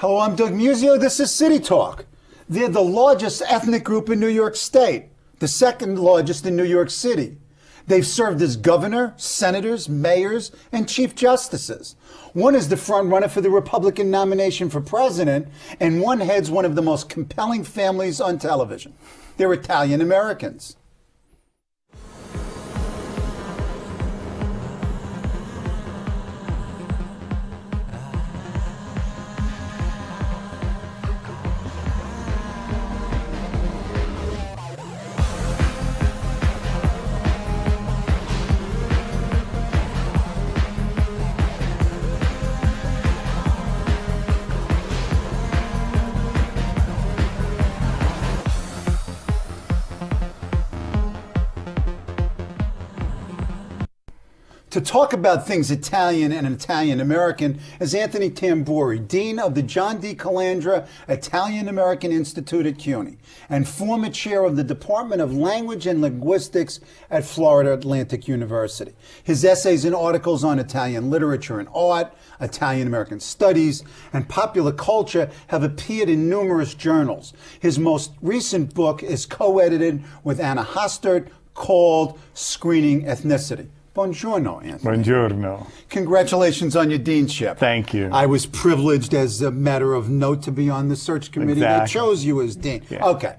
Hello, I'm Doug Muzzio. This is City Talk. They're the largest ethnic group in New York State, the second largest in New York City. They've served as governor, senators, mayors, and chief justices. One is the front runner for the Republican nomination for president, and one heads one of the most compelling families on television. They're Italian Americans. To talk about things Italian and Italian American is Anthony Tamburri, Dean of the John D. Calandra Italian American Institute at CUNY and former chair of the Department of Language and Linguistics at Florida Atlantic University. His essays and articles on Italian literature and art, Italian American studies, and popular culture have appeared in numerous journals. His most recent book is co-edited with Anna Hastert called Screening Ethnicity. Buongiorno, Anthony. Buongiorno. Congratulations on your deanship. Thank you. I was privileged, as a matter of note, to be on the search committee that chose you as dean. Yeah. Okay.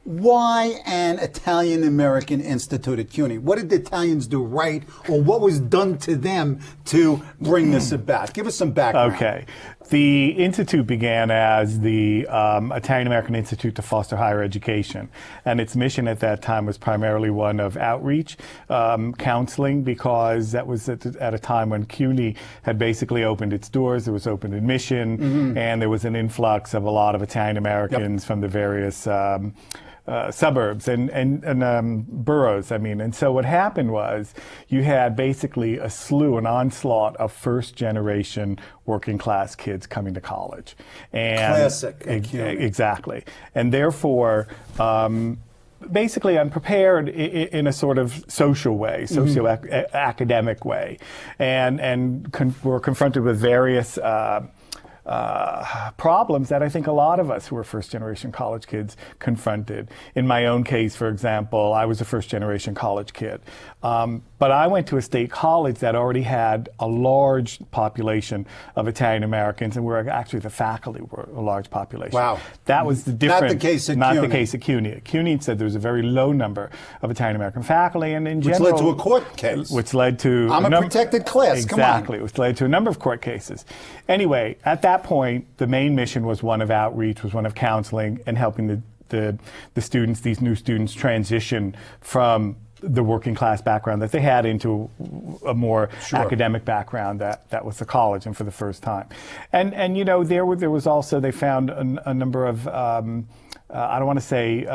Why an Italian American Institute at CUNY? What did the Italians do right, or what was done to them to bring this about? Give us some background. Okay. The Institute began as the Italian American Institute to Foster Higher Education, and its mission at that time was primarily one of outreach, counseling, because that was at a time when CUNY had basically opened its doors. There was open admission, and there was an influx of a lot of Italian Americans from the various suburbs and boroughs, and so what happened was you had basically a slew, an onslaught of first-generation working-class kids coming to college. And classic. Exactly. And therefore, basically unprepared in a sort of social way, socio-academic way, and were confronted with various problems that I think a lot of us who were first-generation college kids confronted. In my own case, for example, I was a first-generation college kid. But I went to a state college that already had a large population of Italian Americans, and the faculty were a large population. Wow. That was the difference. Not the case at CUNY. Not the case at CUNY. At CUNY, said there was a very low number of Italian American faculty, and in general... Which led to a court case. Which led to... I'm a protected class, exactly, come on. Which led to a number of court cases. Anyway, at that point, the main mission was one of outreach, was one of counseling, and helping the students, these new students, transition from the working class background that they had into a more academic background that was the college, and for the first time. And there was also, they found a number of, I don't want to say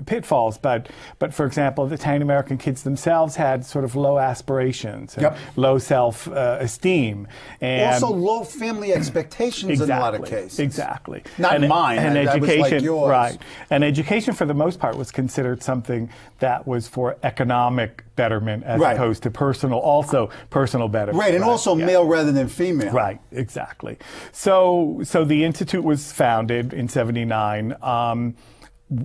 pitfalls, but for example, the Italian American kids themselves had sort of low aspirations, and low self-esteem, and also low family expectations in a lot of cases. Exactly. Not mine. And education, that was like yours. Right? And education, for the most part, was considered something that was for economic betterment as opposed to personal betterment. Right, and also male rather than female. Right, exactly. So the Institute was founded in '79.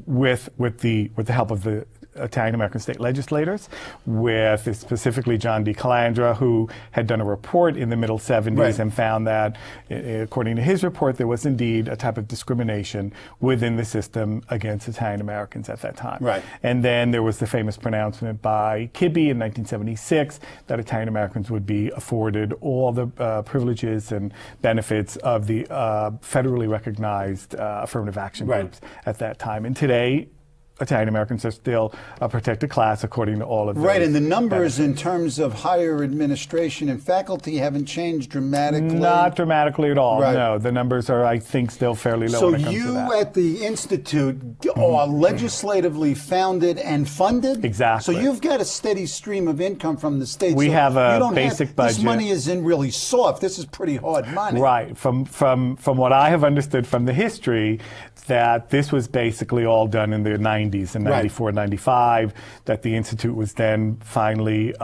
With the help of the Italian American state legislators, with specifically John D. Calandra, who had done a report in the middle 70s and found that, according to his report, there was indeed a type of discrimination within the system against Italian Americans at that time. Right. And then there was the famous pronouncement by Kibbe in 1976 that Italian Americans would be afforded all the privileges and benefits of the federally recognized affirmative action groups at that time. And today, Italian Americans are still a protected class according to all of those. Right, and the numbers in terms of higher administration and faculty haven't changed dramatically? Not dramatically at all, no. The numbers are, I think, still fairly low when it comes to that. So you at the Institute are legislatively founded and funded? Exactly. So you've got a steady stream of income from the state. We have a basic budget. This money isn't really soft. This is pretty hard money. Right. From what I have understood from the history, that this was basically all done in the 90s, in 94, 95, that the Institute was then finally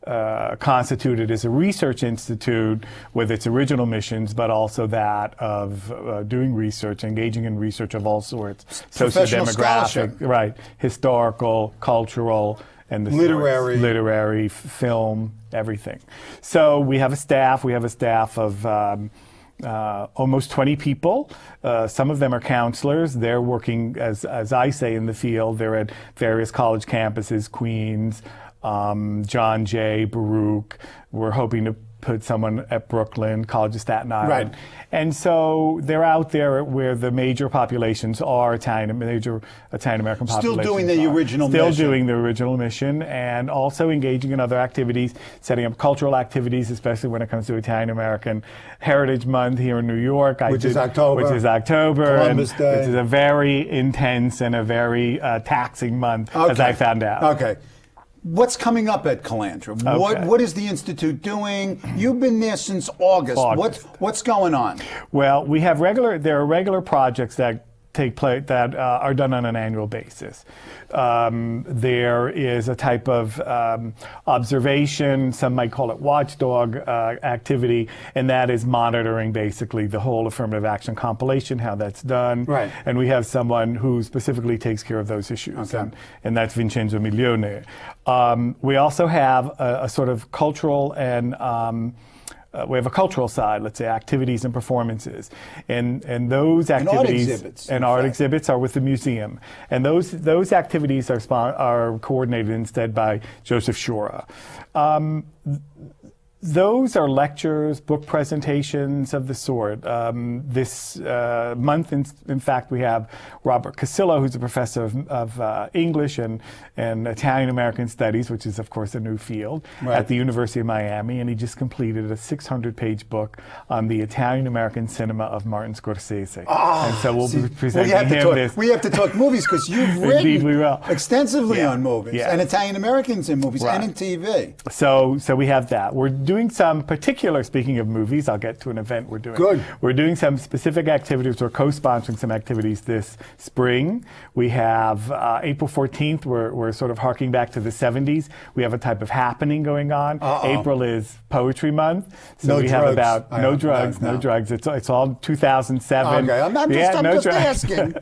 constituted as a research institute with its original missions, but also that of doing research, engaging in research of all sorts, socio-demographic, right, historical, cultural, and the literary, film, everything. So we have a staff. We have a staff of almost 20 people. Some of them are counselors. They're working, as I say, in the field. They're at various college campuses, Queens, John Jay, Baruch. We're hoping to put someone at Brooklyn, College of Staten Island. Right. And so they're out there where the major populations are, major Italian-American populations. Still doing the original mission. Still doing the original mission, and also engaging in other activities, setting up cultural activities, especially when it comes to Italian-American Heritage Month here in New York. Which is October. Columbus Day. Which is a very intense and a very taxing month, as I found out. Okay. What's coming up at Calandra? Okay. What is the Institute doing? You've been there since August. What's going on? Well, there are regular projects that take place that are done on an annual basis. There is a type of observation, some might call it watchdog activity, and that is monitoring basically the whole affirmative action compilation, how that's done. Right. And we have someone who specifically takes care of those issues, and that's Vincenzo Milione. We also have a sort of cultural and we have a cultural side, let's say, activities and performances, and those activities and art exhibits are with the museum, and those activities are coordinated instead by Joseph Shura. Those are lectures, book presentations of the sort. This month, in fact, we have Robert Casillo, who's a professor of English and Italian-American Studies, which is, of course, a new field, at the University of Miami, and he just completed a 600-page book on the Italian-American cinema of Martin Scorsese. And so we'll be presenting him this. We have to talk movies because you've written extensively on movies, and Italian-Americans in movies, and in TV. So we have that. We're doing some particular, speaking of movies, I'll get to an event we're doing. Good. We're doing some specific activities. We're co-sponsoring some activities this spring. We have April 14th, we're sort of harking back to the 70s. We have a type of happening going on. April is Poetry Month. So we have about no drugs. It's all 2007. Okay, I'm just asking.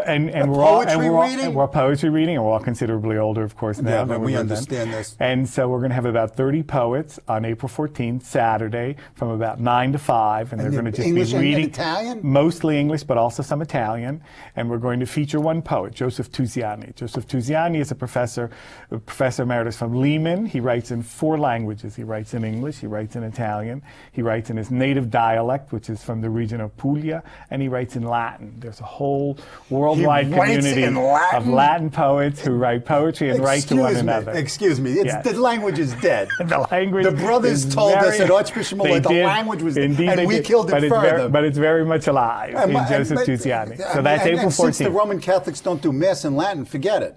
And we're poetry reading, and we're all considerably older, of course, now. Yeah, but we understand this. And so we're going to have about 30 poets on April 14th, Saturday, from about 9 to 5, and they're going to just English be reading. And Italian? Mostly English, but also some Italian. And we're going to feature one poet, Joseph Tuziani. Joseph Tuziani is a professor emeritus from Lehman. He writes in 4 languages. He writes in English, he writes in Italian, he writes in his native dialect, which is from the region of Puglia, and he writes in Latin. There's a whole worldwide community of Latin poets who write poetry and write to one another. Excuse me, the language is dead. The brothers told us at Archbishop Malloy the language was dead, and we killed it further. But it's very much alive in Joseph Tuziani. So that's April 14th. Since the Roman Catholics don't do Mass in Latin, forget it.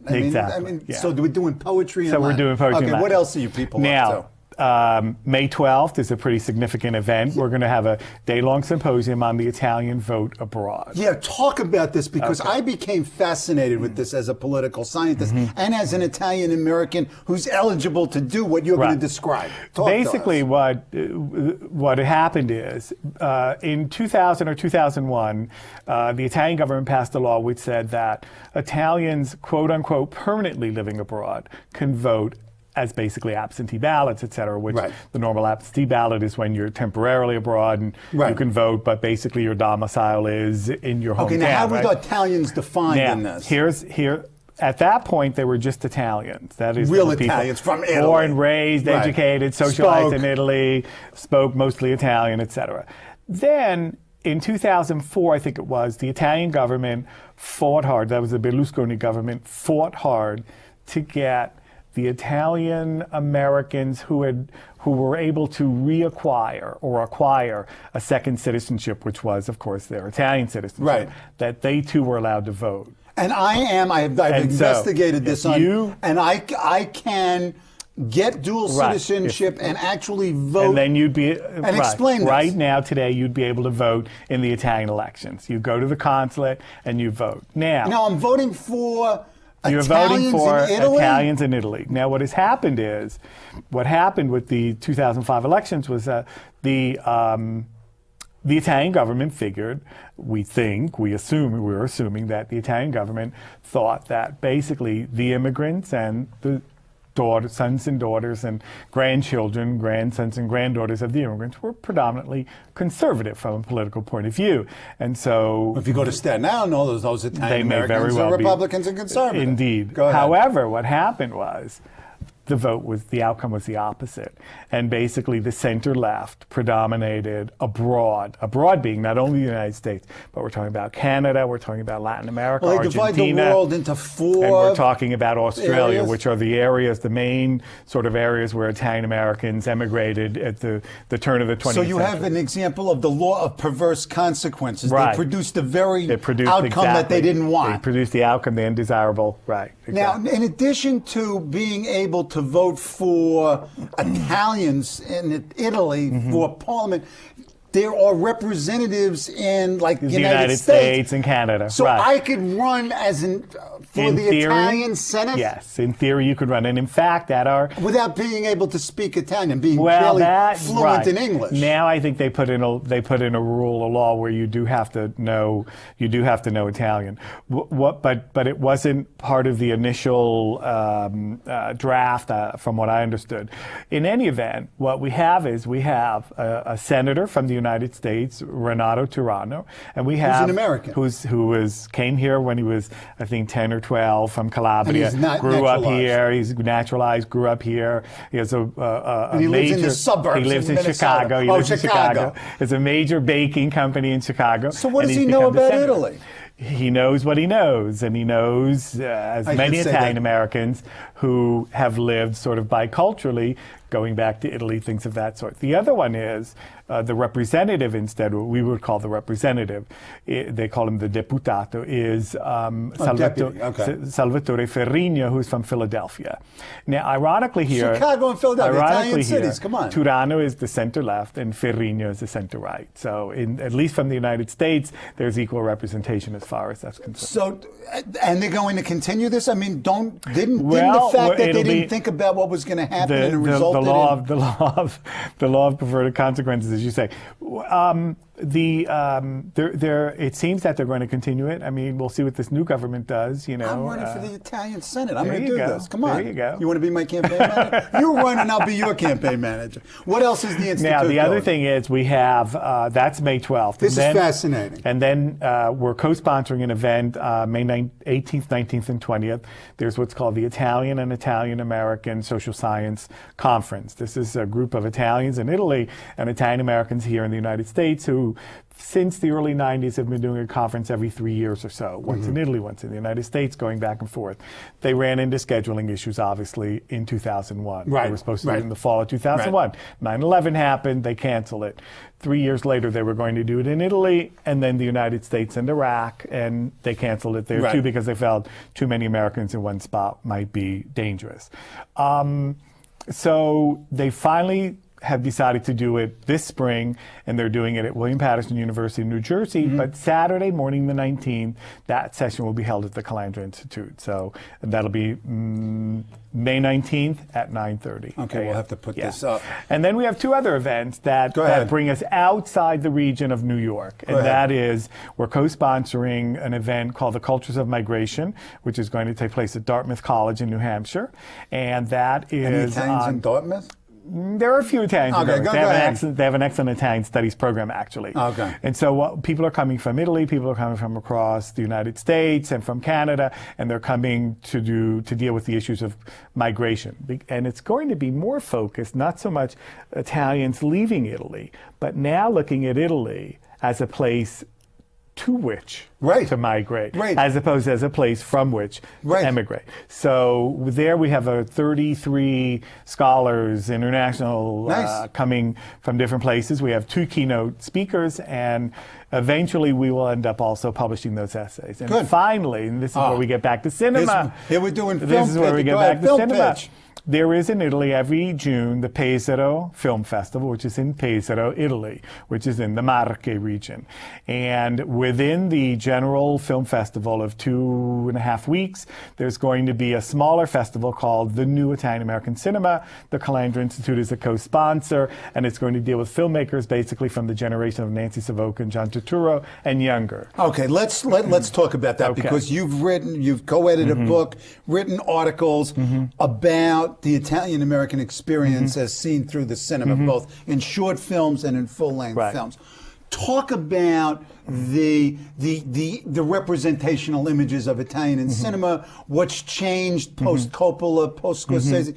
So we're doing poetry in Latin. So we're doing poetry in Latin. What else are you people up to? May 12th is a pretty significant event. We're going to have a day-long symposium on the Italian vote abroad. Yeah, talk about this, because I became fascinated with this as a political scientist and as an Italian American who's eligible to do what you're going to describe. Basically, what had happened is in 2000 or 2001, the Italian government passed a law which said that Italians, quote unquote, permanently living abroad can vote as basically absentee ballots, et cetera, which the normal absentee ballot is when you're temporarily abroad and you can vote, but basically your domicile is in your hometown. Okay, now how were the Italians defined in this? At that point, they were just Italians. That is, real Italians from Italy. Born, raised, educated, socialized in Italy, spoke mostly Italian, et cetera. Then, in 2004, I think it was, the Italian government fought hard, that was the Berlusconi government, fought hard to get the Italian Americans who were able to reacquire or acquire a second citizenship, which was, of course, their Italian citizenship, that they too were allowed to vote. And I've investigated this and I can get dual citizenship and actually vote. And then you'd be, explain this. Right now, today, you'd be able to vote in the Italian elections. You go to the consulate and you vote. Now I'm voting for You're voting for in Italy? Italians in Italy. Now, what has happened is, what happened with the 2005 elections was that the Italian government figured, we're assuming that the Italian government thought that basically the immigrants and the sons and daughters and grandchildren, grandsons and granddaughters of the immigrants were predominantly conservative from a political point of view. And so, if you go to Staten Island, all those Italian Americans are Republicans and conservatives. Indeed. Go ahead. However, what happened was, the outcome was the opposite. And basically the center left predominated abroad being not only the United States, but we're talking about Canada, we're talking about Latin America, well, they Argentina. divide the world into 4 and we're talking about Australia, areas. which are the main sort of areas where Italian Americans emigrated at the turn of the 20th century. So you have an example of the law of perverse consequences. Right. They produced the very outcome that they didn't want. They produced the outcome, the undesirable. Right. Exactly. Now, in addition to being able to vote for Italians in Italy for parliament, there are representatives in the United States and Canada. So right. I could run for the theory, Italian Senate? Yes, in theory you could run. And in fact, without being able to speak Italian, being fluent right. in English. Now I think they put in a rule, a law where you do have to know Italian. But it wasn't part of the initial draft, from what I understood. In any event, what we have is a senator from the United States, Renato Tirano, and we have who's an American, who came here when he was, I think, 10 or 12 from Calabria, and he's grew up here. He's naturalized, grew up here. He has and he lives in the suburbs. He lives in Chicago. He lives in Chicago. It's a major baking company in Chicago. So what does he know about Italy? He knows what he knows, and he knows as many Italian Americans who have lived sort of biculturally, going back to Italy, things of that sort. The other one is the representative, instead, what we would call the representative, they call him the deputato, is Salvatore Ferrigno, who's from Philadelphia. Now, ironically here... Chicago and Philadelphia, Italian cities, come on. Tirano is the center-left, and Ferrigno is the center-right. So, at least from the United States, there's equal representation as far as that's concerned. So, and they're going to continue this? I mean, didn't the fact that they didn't think about what was going to happen and resulted the law of perverted consequences, as you say. It seems that they're going to continue it. I mean, we'll see what this new government does. I'm running for the Italian Senate. I'm going to do this. Come on. There you go. You want to be my campaign manager? You run and I'll be your campaign manager. What else is the Institute Now, the other doing? thing is we have, that's May 12th. This is fascinating. And then we're co-sponsoring an event May 18th, 19th, and 20th. There's what's called the Italian and Italian American Social Science Conference. This is a group of Italians in Italy and Italian Americans here in the United States who, since the early 90s, have been doing a conference every 3 years or so, once in Italy, once in the United States, going back and forth. They ran into scheduling issues, obviously, in 2001. Right. They were supposed to do it in the fall of 2001. 9/11 happened, they canceled it. 3 years later, they were going to do it in Italy, and then the United States and Iraq, and they canceled it there too because they felt too many Americans in one spot might be dangerous. So they finally have decided to do it this spring, and they're doing it at William Patterson University in New Jersey. But Saturday morning, the 19th, that session will be held at the Calandra Institute. So that'll be May 19th at 9:30. Okay, we'll have to put this up. And then we have 2 other events that bring us outside the region of New York. And that is, we're co-sponsoring an event called The Cultures of Migration, which is going to take place at Dartmouth College in New Hampshire. And that is... Any Italians in Dartmouth? There are a few Italians. Okay, they have an excellent Italian studies program, actually. Okay. And so people are coming from Italy, people are coming from across the United States and from Canada, and they're coming to deal with the issues of migration. And it's going to be more focused, not so much Italians leaving Italy, but now looking at Italy as a place to which to migrate, as opposed as a place from which to emigrate. So there we have 33 scholars, international, coming from different places. We have 2 keynote speakers, and eventually we will end up also publishing those essays. And finally, and this is where we get back to cinema. Here we're doing film This is where we get back to cinema. There is in Italy every June the Pesaro Film Festival, which is in Pesaro, Italy, which is in the Marche region. And within the general film festival of 2.5 weeks, there's going to be a smaller festival called the New Italian American Cinema. The Calandra Institute is a co-sponsor, and it's going to deal with filmmakers basically from the generation of Nancy Savoca and John Turturro and younger. Okay, let's talk about that, because you've co-edited a book, written articles about the Italian American experience as seen through the cinema, both in short films and in full-length films. Talk about the representational images of Italian in cinema, what's changed post Coppola, post Scorsese.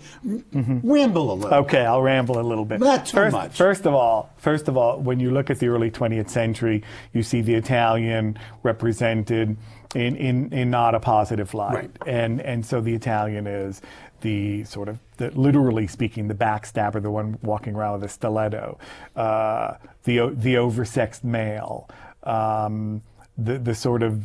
Ramble a little. Okay, I'll ramble a little bit. Not too much. First of all, when you look at the early 20th century, you see the Italian represented in not a positive light. And so the Italian is the sort of, literally speaking, the backstabber, the one walking around with a stiletto, the oversexed male, the sort of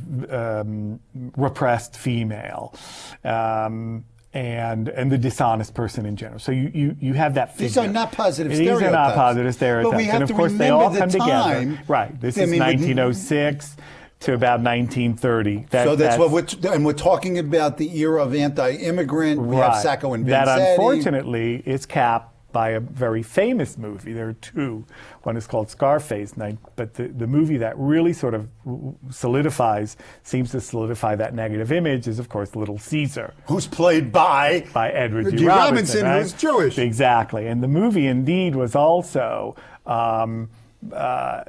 repressed female, and the dishonest person in general. So you have that figure. These are not positive stereotypes. These are not positive stereotypes. But we have and of to course they remember all the come time. together. Right. This is 1906 to about 1930. So that's what we're talking about, the era of anti-immigrant. We have Sacco and Vanzetti. That unfortunately is capped by a very famous movie. There are two. One is called Scarface, but the movie that really sort of seems to solidify that negative image is, of course, Little Caesar. Who's played by Edward G. Robinson, right? Who's Jewish. Exactly. And the movie, indeed, was also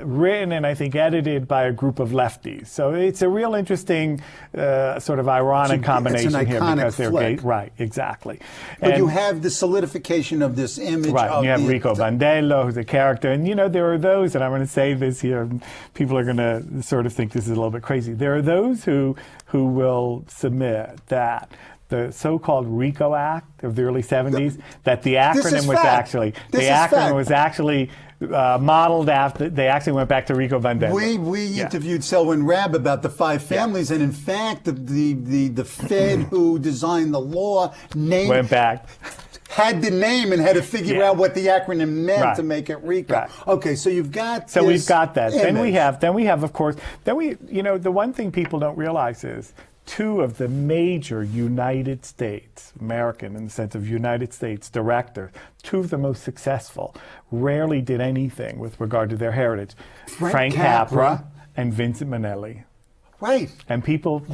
written and I think edited by a group of lefties. So it's a real interesting sort of ironic combination it's an here iconic because they're flick. gay. Right, exactly. But you have the solidification of this image. Right, of you have Rico Bandello, who's a character, and there are those, and I'm going to say this here, people are going to sort of think this is a little bit crazy. There are those who will submit that the so-called RICO Act of the early 70s, that the acronym was actually modeled after, they actually went back to Rico Bandello. We interviewed Selwyn Rabb about the five families, and in fact, the Fed who designed the law went back. Had the name and had to figure out what the acronym meant to make it RICO. Right. Okay, so you've got So we've got that. Image. Then we have, of course, the one thing people don't realize is two of the major United States, American in the sense of United States directors, two of the most successful, rarely did anything with regard to their heritage. Frank Capra and Vincent Minnelli. Right. And people,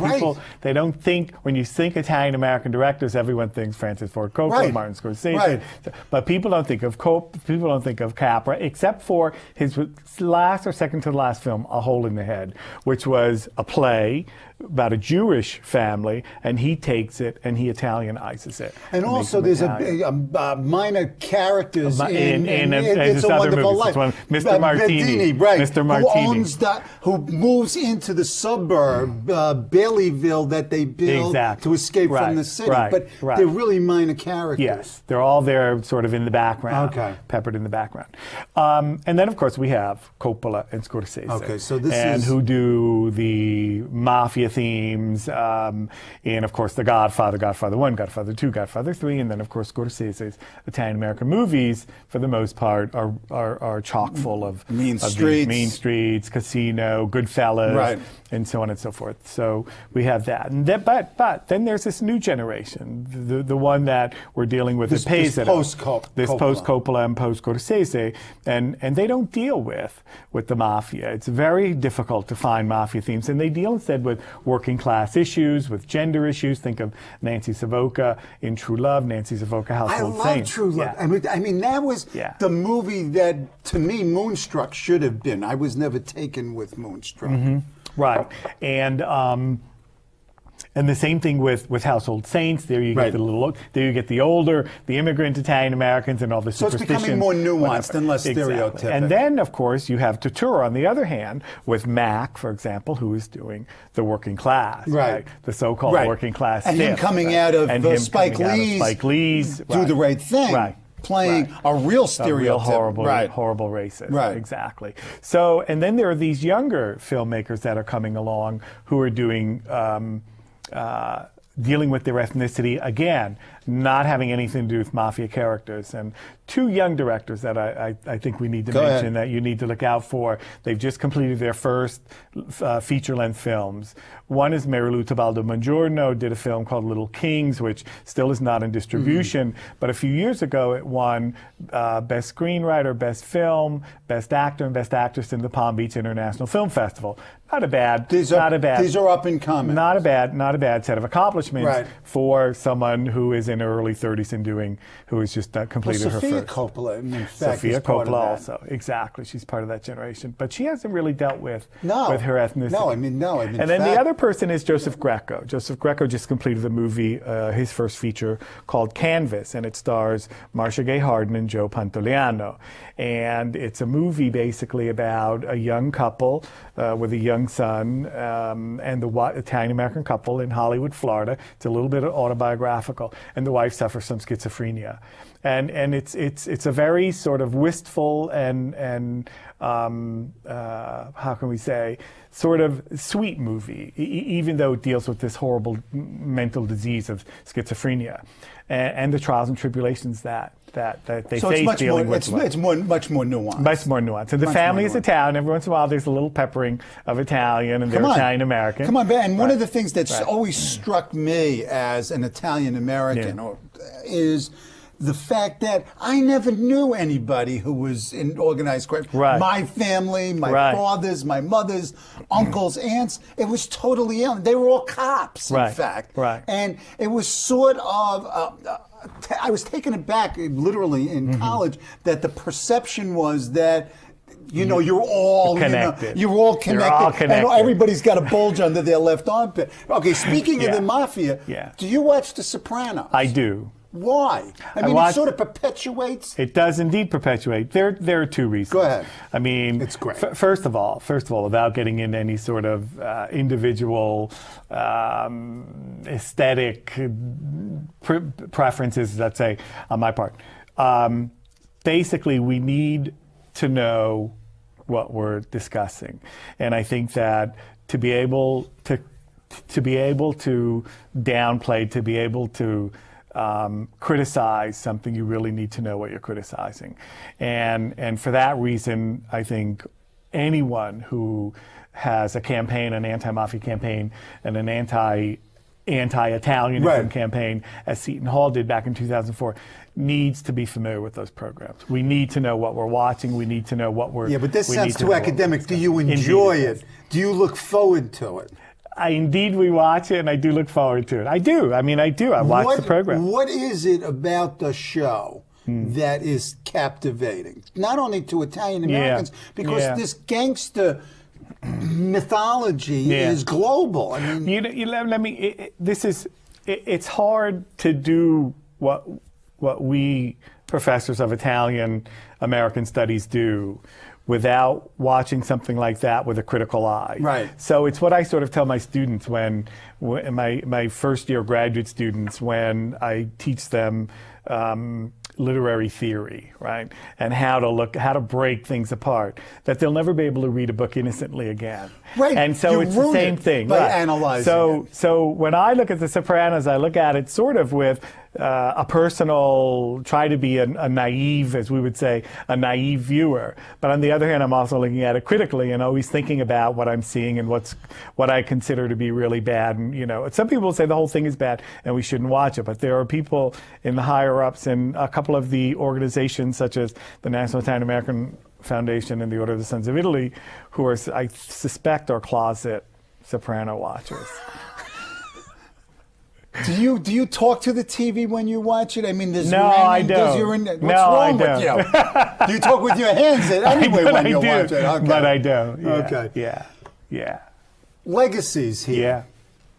they don't think, when you think Italian-American directors, everyone thinks Francis Ford Coppola, Martin Scorsese. Right. But people don't think of Capra, except for his last or second to the last film, A Hole in the Head, which was a play about a Jewish family, and he takes it and he Italianizes it. And also there's a minor characters in It's a Wonderful Life. Mr. Martini. Mr. Martini. Who moves into the suburb, Baileyville, that they build to escape from the city. But they're really minor characters. Yes, they're all there sort of in the background, peppered in the background. And then, of course, we have Coppola and Scorsese. Okay, so this who do the mafia themes, and of course The Godfather, Godfather 1, Godfather 2, Godfather 3, and then of course Scorsese's Italian-American movies, for the most part, are chock full of Mean Streets, Casino, Goodfellas, and so on and so forth. So we have that. And but then there's this new generation, the one that we're dealing with at Pesaro. This post-Coppola and post-Scorsese, and they don't deal with the mafia. It's very difficult to find mafia themes, and they deal instead with working class issues, with gender issues. Think of Nancy Savoca in True Love, Nancy Savoca, Household Saints. I love True Love. Yeah. I mean, that was the movie that, to me, Moonstruck should have been. I was never taken with Moonstruck. Mm-hmm. Right. And the same thing with Household Saints. There you get the older, the immigrant Italian Americans and all the superstitions. So it's becoming more nuanced and less stereotypical. And then, of course, you have Turturro on the other hand, with Mac, for example, who is doing the working class, the so-called working class. And him coming out of Spike Lee's Do the Right Thing. Playing a real stereotype. A real horrible racist. Exactly. So, and then there are these younger filmmakers that are coming along who are doing, dealing with their ethnicity again, not having anything to do with mafia characters. And two young directors that I think we need to Go mention ahead. that you need to look out for. They've just completed their first feature-length films. One is Marilu Tabaldo Mangiorno, did a film called Little Kings, which still is not in distribution, but a few years ago it won Best Screenwriter, Best Film, Best Actor, and Best Actress in the Palm Beach International Film Festival. Not a bad, These are up and coming. Not a bad set of accomplishments Right. for someone who is in her early 30s and who has just completed her Sophia first. Coppola, in fact, Sophia is part of Coppola that. also, exactly. She's part of that generation, but she hasn't really dealt with her ethnicity. No, I mean, And then the other person is Joseph Greco. Joseph Greco just completed the movie, his first feature called Canvas, and it stars Marcia Gay Harden and Joe Pantoliano. And it's a movie basically about a young couple with a young son and the Italian-American couple in Hollywood, Florida. It's a little bit autobiographical, and the wife suffers from schizophrenia. And it's a very sort of wistful and how can we say, sort of sweet movie, even though it deals with this horrible mental disease of schizophrenia and the trials and tribulations that they face dealing with. It's much more nuanced. Much more nuanced. And the family is Italian. Every once in a while, there's a little peppering of Italian, and they're Italian American. Come on, Ben. And one of the things that's always struck me as an Italian American is the fact that I never knew anybody who was in organized crime. Right. My family, my fathers, my mothers, uncles, aunts, it was totally alien. They were all cops, in fact. Right. And it was sort of, I was taken aback, literally, in college, that the perception was that you're all connected. You're all connected. And everybody's got a bulge under their left armpit. Okay, speaking of the mafia, do you watch The Sopranos? I do. Why? I mean, it sort of perpetuates. It does indeed perpetuate. There are two reasons. Go ahead. I mean, it's great. First of all, without getting into any sort of individual aesthetic preferences, let's say, on my part, basically we need to know what we're discussing, and I think that to be able to downplay, to be able to criticize something, you really need to know what you're criticizing. And for that reason, I think anyone who has a campaign, an anti-mafia campaign, and an anti-Italianism campaign, as Seton Hall did back in 2004, needs to be familiar with those programs. We need to know what we're watching. We need to know what we're... Yeah, but this sounds too academic. Do you enjoy it? Do you look forward to it? We watch it, and I do look forward to it. I do. I watch the program. What is it about the show that is captivating? Not only to Italian Americans, because this gangster mythology is global. I mean, it's hard to do what we professors of Italian American studies do without watching something like that with a critical eye. Right. So it's what I sort of tell my students when my first year graduate students, when I teach them literary theory, right? And how to break things apart, that they'll never be able to read a book innocently again. Right. And so it's the same thing. By analyzing it. So when I look at The Sopranos, I look at it sort of with a personal, try to be a naive, as we would say, a naive viewer. But on the other hand, I'm also looking at it critically and always thinking about what I'm seeing and what I consider to be really bad. And some people say the whole thing is bad and we shouldn't watch it. But there are people in the higher ups in a couple of the organizations, such as the National Italian American Foundation and the Order of the Sons of Italy, who are, I suspect, are closet Soprano watchers. Do you talk to the TV when you watch it? I mean, what's I wrong with you? Do you talk with your hands anyway when you watch it? Okay. But I don't. Yeah. Okay. Yeah. Legacies here.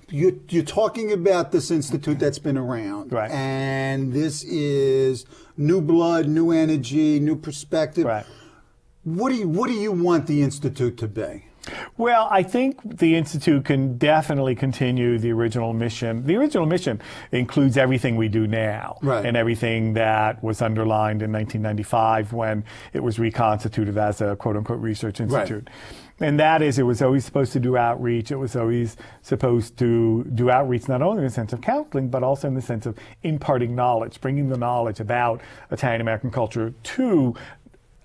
Yeah. You're talking about this institute that's been around. Right. And this is new blood, new energy, new perspective. Right. What do you want the institute to be? Well, I think the Institute can definitely continue the original mission. The original mission includes everything we do now, right, and everything that was underlined in 1995 when it was reconstituted as a quote-unquote research institute. Right. And that is, it was always supposed to do outreach. It was always supposed to do outreach not only in the sense of counseling, but also in the sense of imparting knowledge, bringing the knowledge about Italian American culture to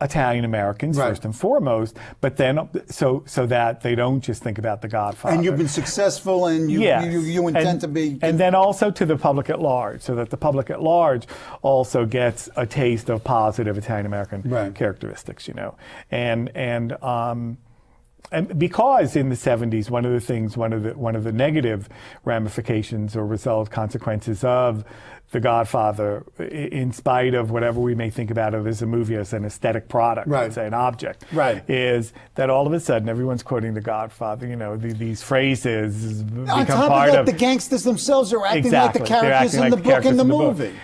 Italian Americans, right, first and foremost, but then so that they don't just think about The Godfather. And you've been successful, and you intend to be. And then also to the public at large, so that the public at large also gets a taste of positive Italian American, right, characteristics, And because in the 70s, one of the negative ramifications or consequences of The Godfather, in spite of whatever we may think about it as a movie, as an aesthetic product, right, say an object, right, is that all of a sudden everyone's quoting The Godfather. These phrases become on top part of that, the gangsters themselves are acting exactly, like the characters in the book and the movie.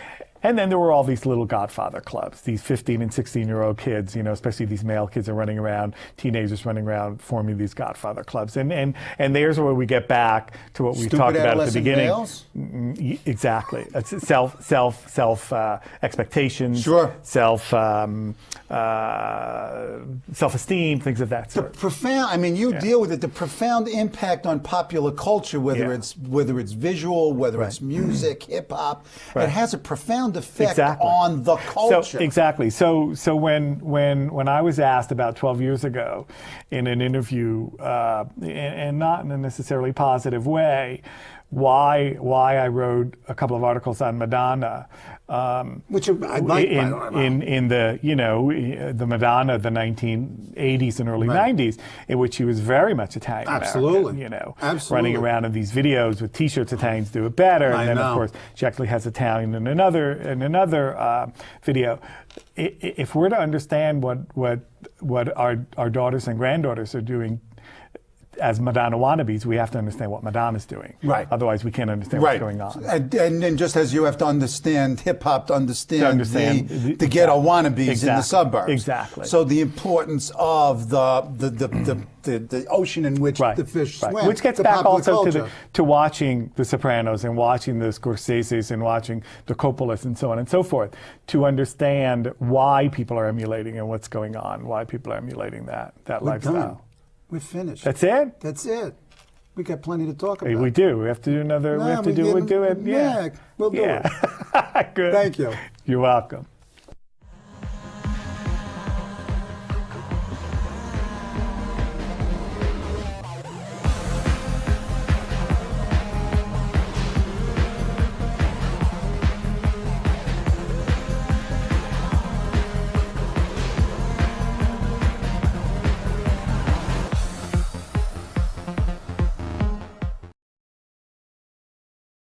And then there were all these little Godfather clubs, these 15 and 16-year-old kids, especially these male kids are running around, teenagers running around, forming these Godfather clubs. And there's where we get back to what we talked about at the beginning. Males? Exactly. It's expectations, sure, self-esteem, things of that sort. The profound, you deal with it, the profound impact on popular culture, whether it's visual, whether it's music, hip hop, it has a profound effect on the culture. So when I was asked about 12 years ago in an interview, and not in a necessarily positive way, why I wrote a couple of articles on Madonna, which I like in the Madonna of the 1980s and early 90s, in which she was very much Italian American, absolutely, running around in these videos with T-shirts. Italians do it better, and then of course she actually has Italian in another video. If we're to understand what our daughters and granddaughters are doing as Madonna wannabes, we have to understand what Madonna's doing. Right. Otherwise, we can't understand what's going on. And then just as you have to understand hip-hop to understand the ghetto wannabes in the suburbs. Exactly. So the importance of the ocean in which the fish swim. Which gets back also to watching The Sopranos and watching the Scorseses and watching the Coppolas and so on and so forth, to understand why people are emulating and what's going on, why people are emulating that lifestyle. Done. We're finished. That's it? That's it. We got plenty to talk about. We do. We have to do another. We have to do it. Yeah, we'll do it. Good. Thank you. You're welcome.